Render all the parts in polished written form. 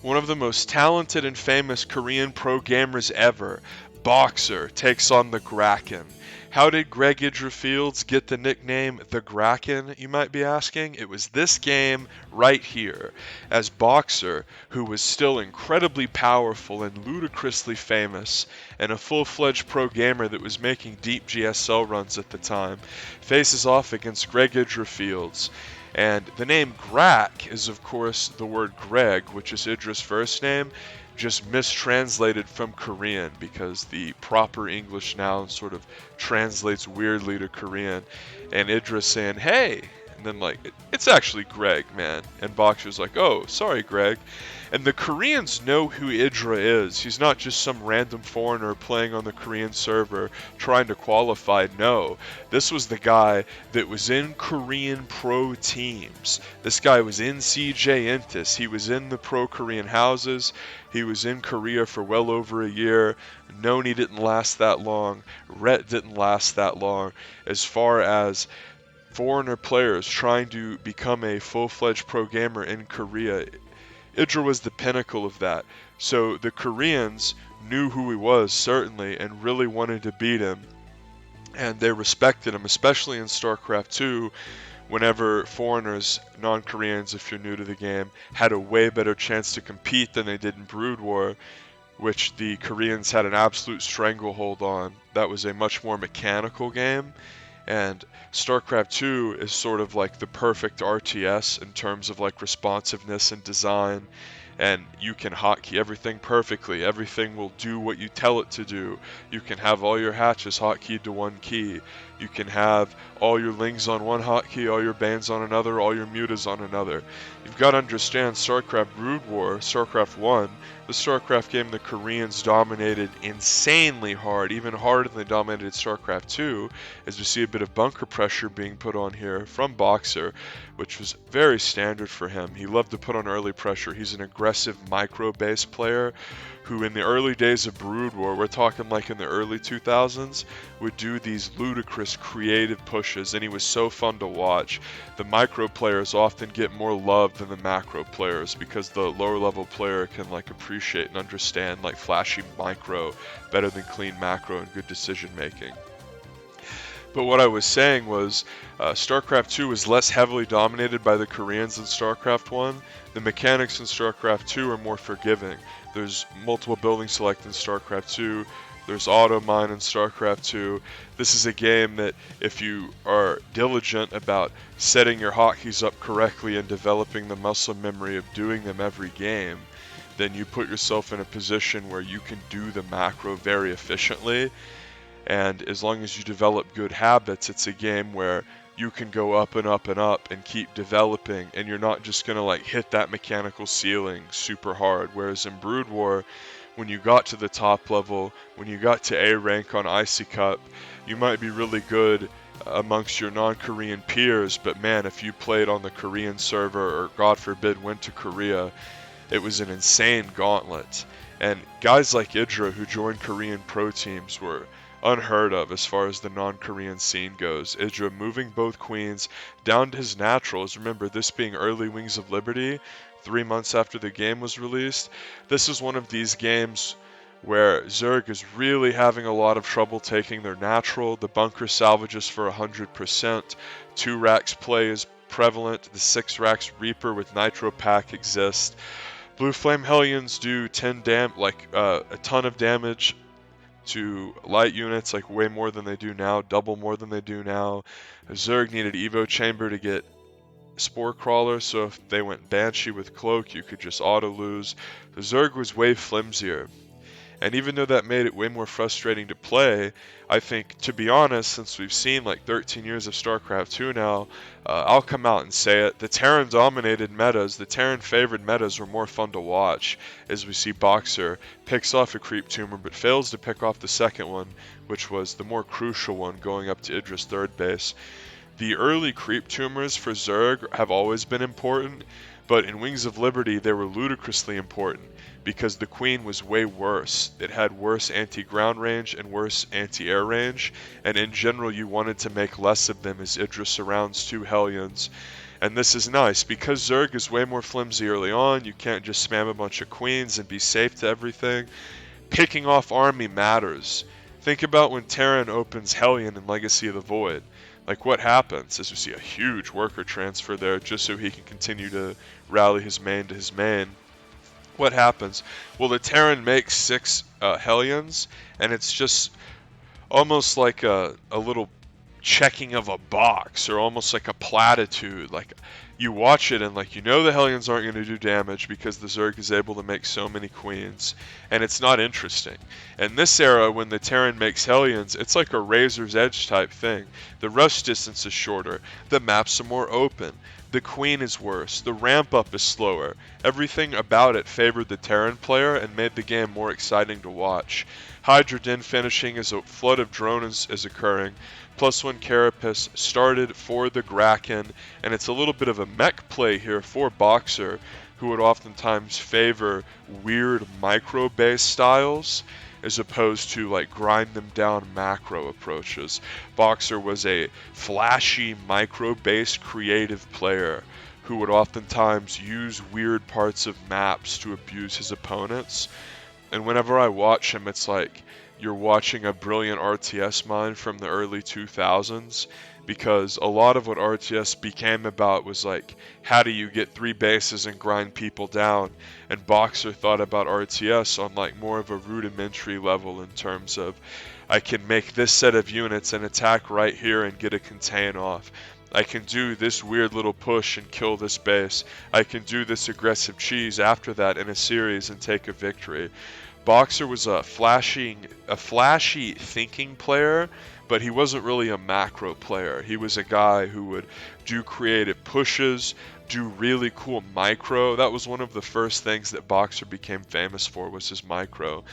One of the most talented and famous Korean pro gamers ever, Boxer, takes on the Gracken. How did IdrA Fields get the nickname the Gracken, you might be asking? It was this game right here, as Boxer, who was still incredibly powerful and ludicrously famous, and a full-fledged pro gamer that was making deep GSL runs at the time, faces off against IdrA Fields. And the name Grack is, of course, the word Greg, which is IdrA's first name, just mistranslated from Korean because the proper English noun sort of translates weirdly to Korean. And IdrA's saying, hey, and then like, it's actually Greg, man. And Boxer's like, oh, sorry, Greg. And the Koreans know who IdrA is. He's not just some random foreigner playing on the Korean server trying to qualify. No, this was the guy that was in Korean pro teams. This guy was in CJ Intis. He was in the pro Korean houses. He was in Korea for well over a year. Noni didn't last that long. Rhett didn't last that long. As far as foreigner players trying to become a full-fledged pro gamer in Korea, IdrA was the pinnacle of that. So the Koreans knew who he was, certainly, and really wanted to beat him. And they respected him, especially in Starcraft 2, whenever foreigners, non-Koreans if you're new to the game, had a way better chance to compete than they did in Brood War, which the Koreans had an absolute stranglehold on. That was a much more mechanical game. And StarCraft 2 is sort of like the perfect RTS in terms of like responsiveness and design, and you can hotkey everything perfectly. Everything will do what you tell it to do. You can have all your hatches hotkeyed to one key. You can have all your lings on one hotkey, all your bans on another, all your mutas on another. You've got to understand StarCraft Brood War, StarCraft 1, the StarCraft game the Koreans dominated insanely hard, even harder than they dominated StarCraft 2, as we see a bit of bunker pressure being put on here from Boxer, which was very standard for him. He loved to put on early pressure. He's an aggressive micro-based player who in the early days of Brood War, we're talking like in the early 2000s, would do these ludicrous creative pushes, and he was so fun to watch. The micro players often get more love than the macro players because the lower level player can like appreciate and understand like flashy micro better than clean macro and good decision making. But what I was saying was StarCraft 2 was less heavily dominated by the Koreans than StarCraft 1. The mechanics in StarCraft 2 are more forgiving. There's multiple building select in StarCraft 2. There's auto mine in StarCraft 2. This is a game that if you are diligent about setting your hotkeys up correctly and developing the muscle memory of doing them every game, then you put yourself in a position where you can do the macro very efficiently. And as long as you develop good habits, it's a game where you can go up and up and up and keep developing, and you're not just going to like hit that mechanical ceiling super hard. Whereas in Brood War, when you got to the top level, when you got to A rank on Icy Cup, you might be really good amongst your non-Korean peers, but man, if you played on the Korean server or God forbid went to Korea, it was an insane gauntlet. And guys like IdrA who joined Korean pro teams were unheard of as far as the non-Korean scene goes. IdrA moving both queens down to his naturals. Remember, this being early Wings of Liberty, 3 months after the game was released. This is one of these games where Zerg is really having a lot of trouble taking their natural. The bunker salvages for 100%. 2 racks play is prevalent. The 6 racks Reaper with Nitro Pack exists. Blue Flame Hellions do a ton of damage to light units, like way more than they do now, double more than they do now. Zerg needed Evo Chamber to get Spore Crawler, so if they went Banshee with Cloak, you could just auto lose. The Zerg was way flimsier. And even though that made it way more frustrating to play, I think, to be honest, since we've seen like 13 years of StarCraft 2 now, I'll come out and say it. The Terran-dominated metas, the Terran-favored metas were more fun to watch, as we see Boxer picks off a Creep Tumor, but fails to pick off the second one, which was the more crucial one going up to IdrA's third base. The early Creep Tumors for Zerg have always been important, but in Wings of Liberty they were ludicrously important because the Queen was way worse. It had worse anti-ground range and worse anti-air range, and in general you wanted to make less of them as IdrA surrounds 2 Hellions. And this is nice because Zerg is way more flimsy early on. You can't just spam a bunch of queens and be safe to everything. Picking off army matters. Think about when Terran opens Hellion in Legacy of the Void. Like, what happens is we see a huge worker transfer there just so he can continue to rally his main to his main. What happens? Well, the Terran makes 6 Hellions, and it's just almost like a little checking of a box, or almost like a platitude. Like, you watch it and like, you know, the Hellions aren't going to do damage because the Zerg is able to make so many queens, and it's not interesting. In this era, when the Terran makes Hellions, it's like a razor's edge type thing. The rush distance is shorter, the maps are more open, the queen is worse, the ramp up is slower. Everything about it favored the Terran player and made the game more exciting to watch. Hydra Din finishing as a flood of drones is occurring. +1 Carapace started for the Gracken, and it's a little bit of a mech play here for Boxer, who would oftentimes favor weird micro-based styles as opposed to like grind them down macro approaches. Boxer was a flashy micro-based creative player who would oftentimes use weird parts of maps to abuse his opponents. And whenever I watch him, it's like you're watching a brilliant RTS mind from the early 2000s, because a lot of what RTS became about was like, how do you get 3 bases and grind people down? And Boxer thought about RTS on like more of a rudimentary level in terms of, I can make this set of units and attack right here and get a contain off. I can do this weird little push and kill this base. I can do this aggressive cheese after that in a series and take a victory. Boxer was a flashy thinking player, but he wasn't really a macro player. He was a guy who would do creative pushes, do really cool micro. That was one of the first things that Boxer became famous for, was his micro.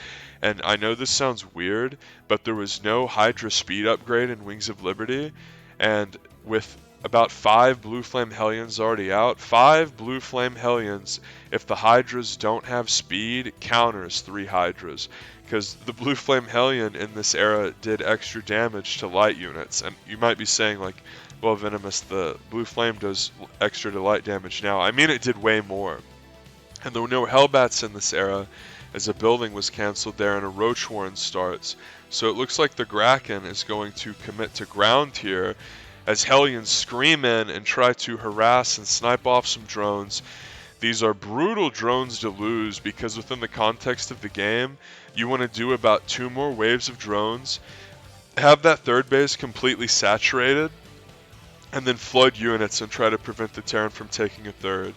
And I know this sounds weird, but there was no Hydra speed upgrade in Wings of Liberty, and with about 5 Blue Flame Hellions already out, 5 Blue Flame Hellions, if the Hydras don't have speed, counters 3 Hydras. Because the Blue Flame Hellion in this era did extra damage to light units. And you might be saying like, well, Venomous, the Blue Flame does extra to light damage now. I mean, it did way more. And there were no Hellbats in this era, as a building was cancelled there and a Roach Warren starts. So it looks like the Gracken is going to commit to ground here, as Hellions scream in and try to harass and snipe off some drones. These are brutal drones to lose, because within the context of the game, you want to do about 2 more waves of drones, have that third base completely saturated, and then flood units and try to prevent the Terran from taking a third.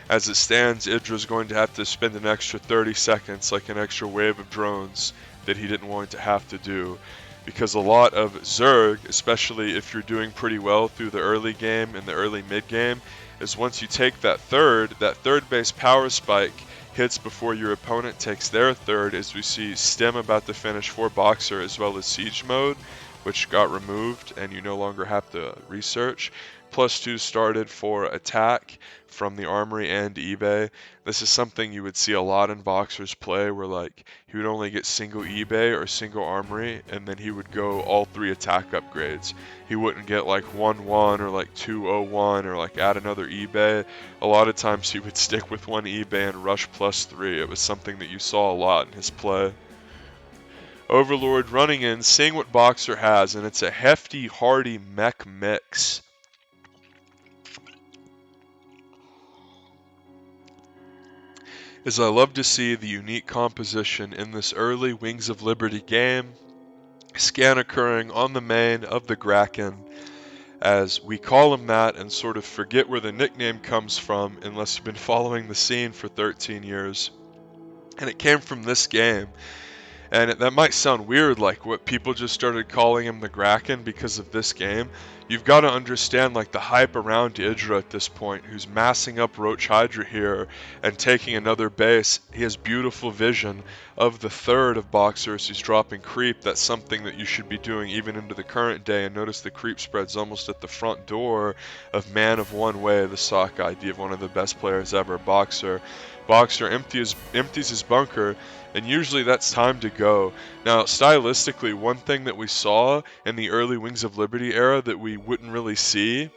As it stands, IdrA is going to have to spend an extra 30 seconds, like an extra wave of drones, that he didn't want to have to do. Because a lot of Zerg, especially if you're doing pretty well through the early game and the early mid game, is once you take that third base power spike hits before your opponent takes their third, as we see Stem about to finish for Boxer, as well as Siege Mode, which got removed and you no longer have to research. +2 started for attack from the Armory and eBay. This is something you would see a lot in Boxer's play, where like he would only get single eBay or single Armory, and then he would go all 3 attack upgrades. He wouldn't get like 1-1 or like 2-0-1 or like add another eBay. A lot of times he would stick with 1 eBay and rush +3. It was something that you saw a lot in his play. Overlord running in, seeing what Boxer has, and it's a hefty, hardy mech mix. As I love to see the unique composition in this early Wings of Liberty game, scan occurring on the main of the Gracken, as we call him that and sort of forget where the nickname comes from unless you've been following the scene for 13 years. And it came from this game. And that might sound weird, like what people just started calling him the Gracken because of this game. You've got to understand like the hype around IdrA at this point, who's massing up Roach Hydra here and taking another base. He has beautiful vision of the third of Boxers. He's dropping creep. That's something that you should be doing even into the current day. And notice the creep spread's almost at the front door of Man of One Way, the sock ID of one of the best players ever, Boxer. Boxer empties his bunker, and usually that's time to go. Now, stylistically, one thing that we saw in the early Wings of Liberty era that we wouldn't really see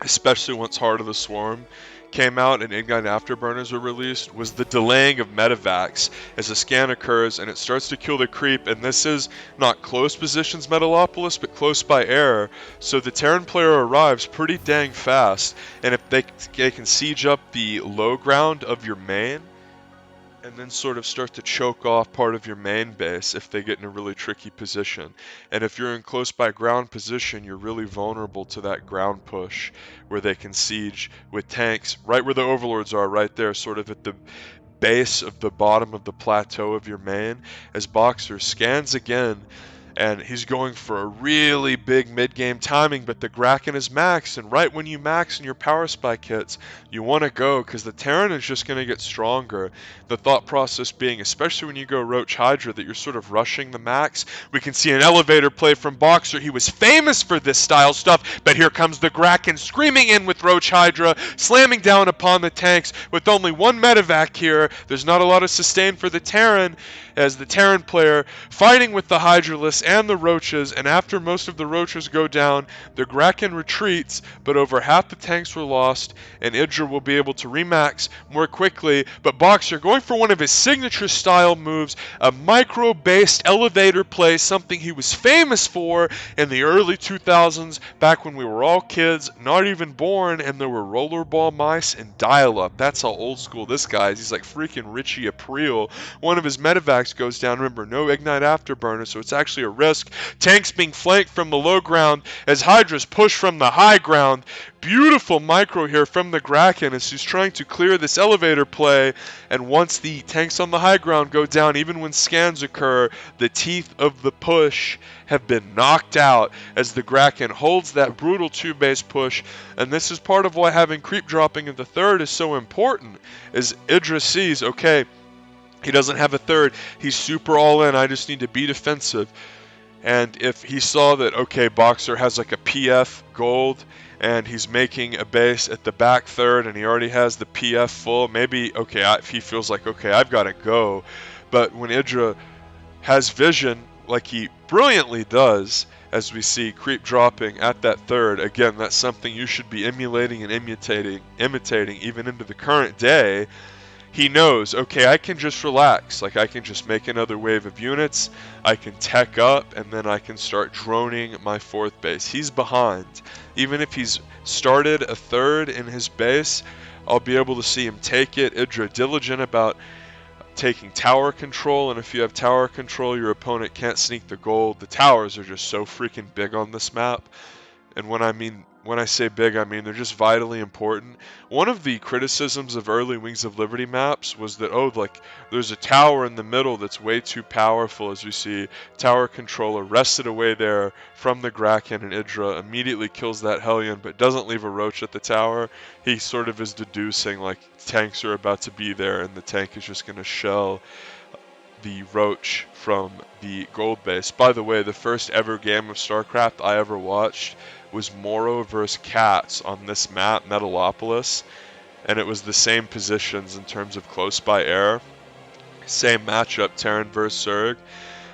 especially once Heart of the Swarm came out and Ignite Afterburners were released, was the delaying of medevacs as a scan occurs and it starts to kill the creep, and this is not close positions Metalopolis, but close by air, so the Terran player arrives pretty dang fast, and if they can siege up the low ground of your main, and then sort of start to choke off part of your main base if they get in a really tricky position. And if you're in close by ground position, you're really vulnerable to that ground push where they can siege with tanks right where the overlords are, right there, sort of at the base of the bottom of the plateau of your main. As Boxer scans again, and he's going for a really big mid-game timing, but the Gracken is maxed, and right when you max in your power spike hits, you want to go because the Terran is just going to get stronger. The thought process being, especially when you go Roach Hydra, that you're sort of rushing the max. We can see an elevator play from Boxer. He was famous for this style stuff, but here comes the Gracken screaming in with Roach Hydra, slamming down upon the tanks with only one medevac here. There's not a lot of sustain for the Terran, as the Terran player fighting with the Hydralisk and the Roaches, and after most of the Roaches go down, the Gracken retreats, but over half the tanks were lost, and IdrA will be able to remax more quickly. But Boxer going for one of his signature style moves, a micro-based elevator play, something he was famous for in the early 2000s, back when we were all kids, not even born, and there were rollerball mice and dial-up. That's how old school this guy is. He's like freaking Richie Aprile. One of his medevacs goes down. Remember, no Ignite Afterburner, so it's actually a risk. Tanks being flanked from the low ground as Hydras push from the high ground. Beautiful micro here from the Gracken as he's trying to clear this elevator play, and once the tanks on the high ground go down, even when scans occur, the teeth of the push have been knocked out as the Gracken holds that brutal 2-base push. And this is part of why having creep dropping in the third is so important, is IdrA sees, okay, he doesn't have a third, he's super all in, I just need to be defensive. And if he saw that, okay, Boxer has like a PF gold and he's making a base at the back third and he already has the PF full, maybe, okay, if he feels like, okay, I've got to go. But when IdrA has vision, like he brilliantly does, as we see creep dropping at that third, again, that's something you should be emulating and imitating even into the current day. He knows, okay, I can just relax, like I can just make another wave of units, I can tech up, and then I can start droning my fourth base. He's behind. Even if he's started a third in his base, I'll be able to see him take it. IdrA diligent about taking tower control, and if you have tower control, your opponent can't sneak the gold. The towers are just so freaking big on this map. And when I say big, I mean they're just vitally important. One of the criticisms of early Wings of Liberty maps was that, oh, like, there's a tower in the middle that's way too powerful, as we see tower control arrested away there from the Gracken, and IdrA immediately kills that Hellion, but doesn't leave a Roach at the tower. He sort of is deducing, like, tanks are about to be there, and the tank is just going to shell the Roach from the gold base. By the way, the first ever game of Starcraft I ever watched was Moro versus Cats on this map, Metalopolis, and it was the same positions in terms of close by air. Same matchup, Terran versus Zerg.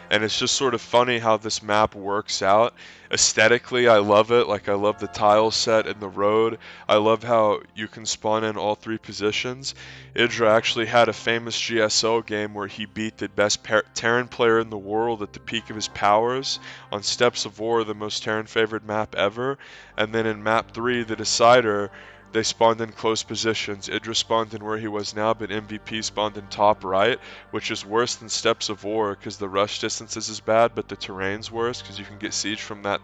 And it's just sort of funny how this map works out. Aesthetically, I love it. Like, I love the tile set and the road. I love how you can spawn in all three positions. IdrA actually had a famous GSL game where he beat the best Terran player in the world at the peak of his powers on Steps of War, the most Terran favored map ever. And then in map 3, the Decider, they spawned in close positions. IdrA spawned in where he was now, but MVP spawned in top right, which is worse than Steps of War because the rush distance is bad, but the terrain's worse because you can get siege from that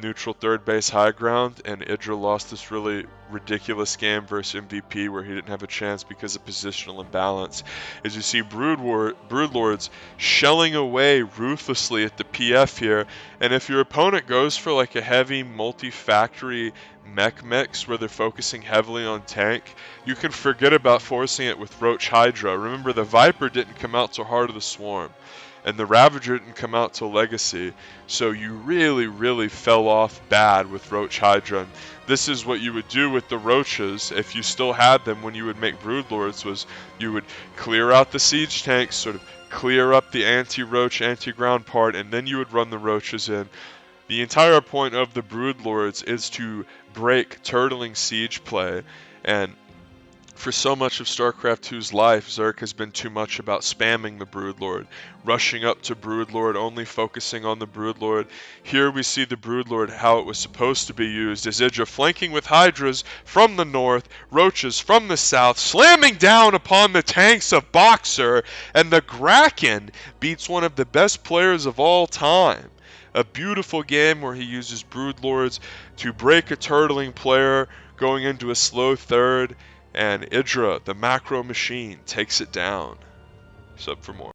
neutral third base high ground, and IdrA lost this really ridiculous game versus MVP where he didn't have a chance because of positional imbalance. As you see Broodlords shelling away ruthlessly at the PF here, and if your opponent goes for like a heavy multi-factory mech mix where they're focusing heavily on tank, you can forget about forcing it with Roach Hydra. Remember, the Viper didn't come out till Heart of the Swarm, and the Ravager didn't come out till Legacy, so you really fell off bad with Roach Hydra. And this is what you would do with the Roaches if you still had them when you would make Broodlords, was you would clear out the siege tanks, sort of clear up the anti-Roach, anti-ground part, and then you would run the Roaches in. The entire point of the Broodlords is to break turtling siege play, and for so much of StarCraft 2's life, Zerg has been too much about spamming the Broodlord, rushing up to Broodlord, only focusing on the Broodlord. Here we see the Broodlord how it was supposed to be used, as IdrA flanking with Hydras from the north, Roaches from the south, slamming down upon the tanks of Boxer, and the Gracken beats one of the best players of all time. A beautiful game where he uses Broodlords to break a turtling player going into a slow third, and IdrA, the macro machine, takes it down. Sub for more.